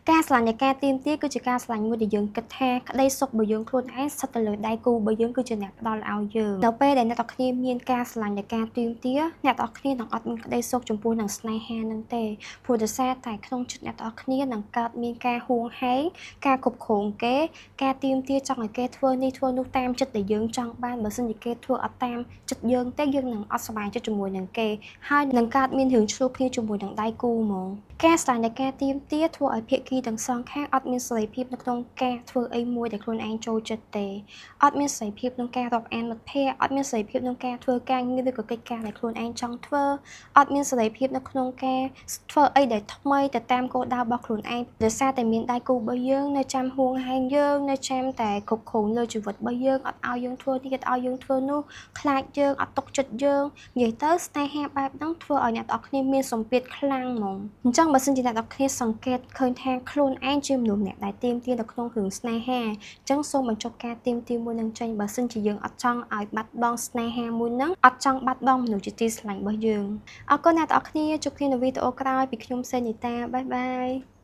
ការស្រឡាញ់នៃការទៀមទាគឺជាការស្រឡាញ់មួយដែលយើងគិតថាក្តីសុខរបស់យើងខ្លួនឯងស្ថិតទៅលើដៃគូរបស់យើងគឺជាអ្នកផ្ដល់ឲ្យយើងនៅពេលដែលអ្នកទាំងគ្នាមានការស្រឡាញ់នៃការទៀមទាអ្នកទាំងគ្នានឹងអត់មានក្តីសុខចំពោះនឹងស្នេហានឹងទេព្រោះដោយសារតែក្នុងចិត្តអ្នកទាំងគ្នានឹងកើតមានការហួងហែងការគ្រប់គ្រងគេការទៀមទាចង់ឲ្យគេធ្វើនេះធ្វើនោះតាមចិត្តដែលយើងចង់បានបើមិនជាគេធ្វើអត់តាមចិត្តយើងទេយើងនឹងអត់សប្បាយចិត្តជាមួយនឹងគេហើយនឹងកើតមានរឿងឆ្លោះគ្នាជាមួយនឹងដៃគូហ្មងការស្រឡាញ់នៃការទៀមទាធ្វើឲ្យភាគីទាំងសងខាងអត់មានសេរីភាពនៅក្នុងការធ្វើអីមួយដែលខ្លួនឯងចូលចិត្តទេអត់មានសេរីភាពក្នុងការរាប់អានមិត្តភ័ក្តិអត់មានសេរីភាពក្នុងការធ្វើការងារឬក៏កិច្ចការដែលខ្លួនឯងចង់ធ្វើអត់មានសេរីភាពនៅក្នុងការធ្វើអីដែលថ្មីទៅតាមគោលដៅរបស់ខ្លួនឯងដោយសារតែមានដៃគូរបស់យើងនៅចាំហួងហែងយើងនៅចាំតែគ្រប់គ្រងលើជីវិតរបស់យើងអត់ឲ្យយើងធ្វើនេះអត់ឲ្យយើងធ្វើនោះខ្លាចយើងអត់ទុកចិត្តយើងនិយាយទៅស្នេហាបែបហ្នឹងធ្វើឲ្យអ្នកទាំងអស់គ្នាមានសម្ពាធខ្លាំងហ្មងអញ្ចឹងបើសិនជាអ្នកទាំងគ្នាសង្កេតឃើញថាខ្លួនឯងជាមនុស្សអ្នកដែលទៀមទានៅក្នុងរឿងស្នេហាអញ្ចឹងសូមបញ្ចុះការទៀមទាមួយនឹងចេញបើសិនជាយើងអត់ចង់ឲ្យបាត់បង់ស្នេហាមួយហ្នឹងអត់ចង់បាត់បង់មនុស្សជាទីស្រឡាញ់របស់យើងអរគុណអ្នកទាំងអស់គ្នាជួបគ្នានៅវីដេអូក្រោយពីខ្ញុំសេនីតាបាយបាយ